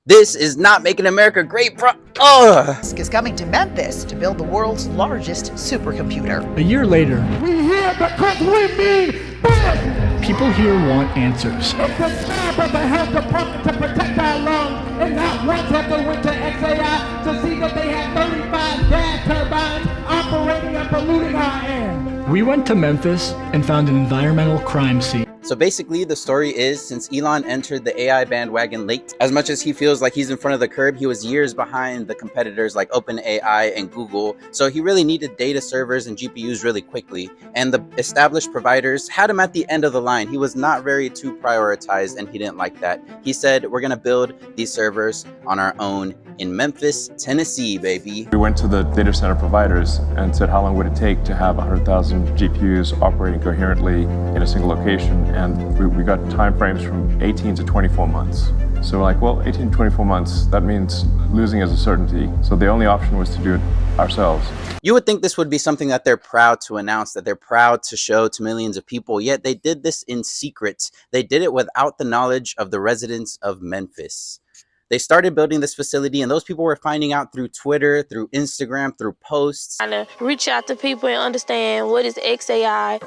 This is not making America great, bro. Ugh. Musk is coming to Memphis to build the world's largest supercomputer. A year later, we here because we mean business. People here want answers. It's the job of the health department to protect our lungs, and not once have they went to XAI to see that they had 35 gas turbines operating and polluting our air. We went to Memphis and found an environmental crime scene. So basically, the story is, since Elon entered the AI bandwagon late, as much as he feels like he's in front of the curb, he was years behind the competitors like OpenAI and Google. So he really needed data servers and GPUs really quickly. And the established providers had him at the end of the line. He was not very too prioritized, and he didn't like that. He said, we're going to build these servers on our own in Memphis, Tennessee, baby. We went to the data center providers and said, how long would it take to have 100,000 GPUs operating coherently in a single location? And we got time frames from 18 to 24 months. So we're like, well, 18 to 24 months, that means losing as a certainty. So the only option was to do it ourselves. You would think this would be something that they're proud to announce, that they're proud to show to millions of people, yet they did this in secret. They did it without the knowledge of the residents of Memphis. They started building this facility, and those people were finding out through Twitter, through Instagram, through posts. Trying to reach out to people and understand what is XAI.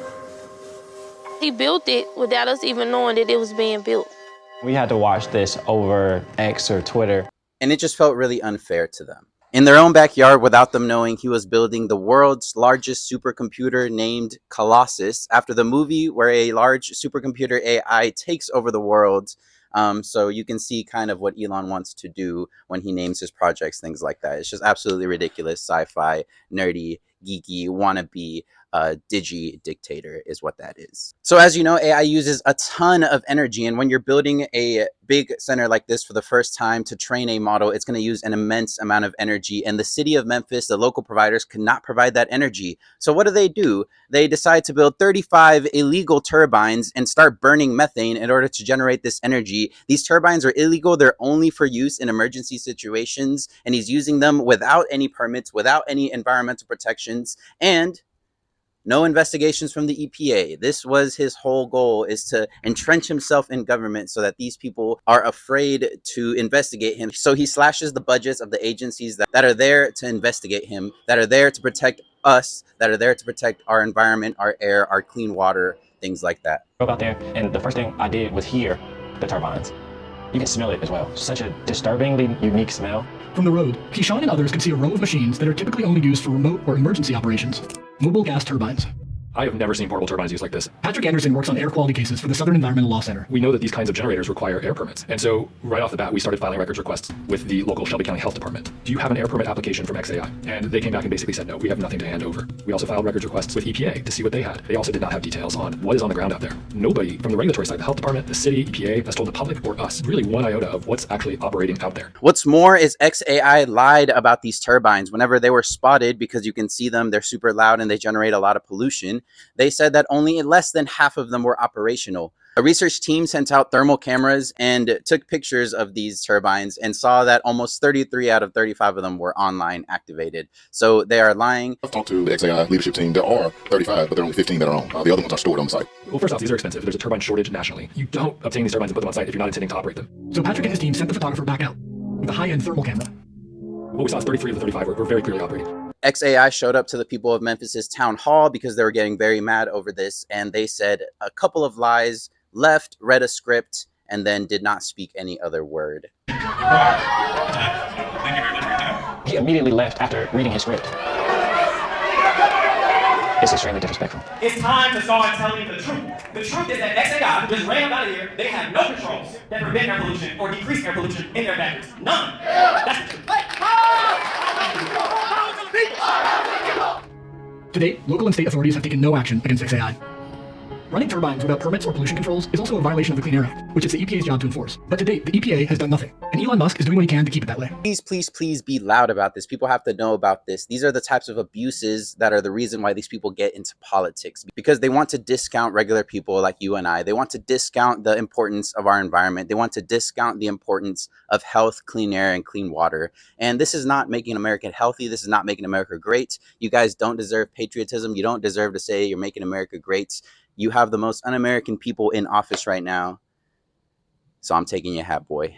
He built it without us even knowing that it was being built. We had to watch this over X or Twitter. And it just felt really unfair to them. In their own backyard, without them knowing, he was building the world's largest supercomputer named Colossus, after the movie where a large supercomputer AI takes over the world. So you can see kind of what Elon wants to do when he names his projects, things like that. It's just absolutely ridiculous, sci-fi, nerdy, geeky, wannabe, digi dictator is what that is. So as you know, AI uses a ton of energy, and when you're building a big center like this for the first time to train a model, it's going to use an immense amount of energy, and the city of Memphis, the local providers, could not provide that energy. So what do? They decide to build 35 illegal turbines and start burning methane in order to generate this energy. These turbines are illegal. They're only for use in emergency situations, and he's using them without any permits, without any environmental protections, and no investigations from the EPA. This was his whole goal, is to entrench himself in government so that these people are afraid to investigate him. So he slashes the budgets of the agencies that are there to investigate him, that are there to protect us, that are there to protect our environment, our air, our clean water, things like that. I drove out there, and the first thing I did was hear the turbines. You can smell it as well. Such a disturbingly unique smell. From the road, Keyshawn and others could see a row of machines that are typically only used for remote or emergency operations. Mobile gas turbines. I have never seen portable turbines used like this. Patrick Anderson works on air quality cases for the Southern Environmental Law Center. We know that these kinds of generators require air permits. And so right off the bat, we started filing records requests with the local Shelby County Health Department. Do you have an air permit application from XAI? And they came back and basically said, no, we have nothing to hand over. We also filed records requests with EPA to see what they had. They also did not have details on what is on the ground out there. Nobody from the regulatory side, the health department, the city, EPA, has told the public or us really one iota of what's actually operating out there. What's more is XAI lied about these turbines whenever they were spotted, because you can see them, they're super loud and they generate a lot of pollution. They said that only less than half of them were operational. A research team sent out thermal cameras and took pictures of these turbines and saw that almost 33 out of 35 of them were online activated. So they are lying. I've talked to the XAI leadership team. There are 35, but there are only 15 that are on. The other ones are stored on the site. Well, first off, these are expensive. There's a turbine shortage nationally. You don't obtain these turbines and put them on site if you're not intending to operate them. So Patrick and his team sent the photographer back out with a high-end thermal camera. What we saw is 33 of the 35 were very clearly operating. XAI showed up to the people of Memphis's town hall because they were getting very mad over this, and they said a couple of lies, left, read a script, and then did not speak any other word. He immediately left after reading his script. It's extremely disrespectful. It's time to start telling the truth. The truth is that XAI just ran out of here. They have no controls that prevent air pollution or decrease air pollution in their factories. None. That's the truth. To date, local and state authorities have taken no action against XAI. Running turbines without permits or pollution controls is also a violation of the Clean Air Act, which is the EPA's job to enforce. But to date, the EPA has done nothing, and Elon Musk is doing what he can to keep it that way. Please, please, please be loud about this. People have to know about this. These are the types of abuses that are the reason why these people get into politics, because they want to discount regular people like you and I. They want to discount the importance of our environment. They want to discount the importance of health, clean air, and clean water. And this is not making America healthy. This is not making America great. You guys don't deserve patriotism. You don't deserve to say you're making America great. You have the most un-American people in office right now. So I'm taking your hat, boy.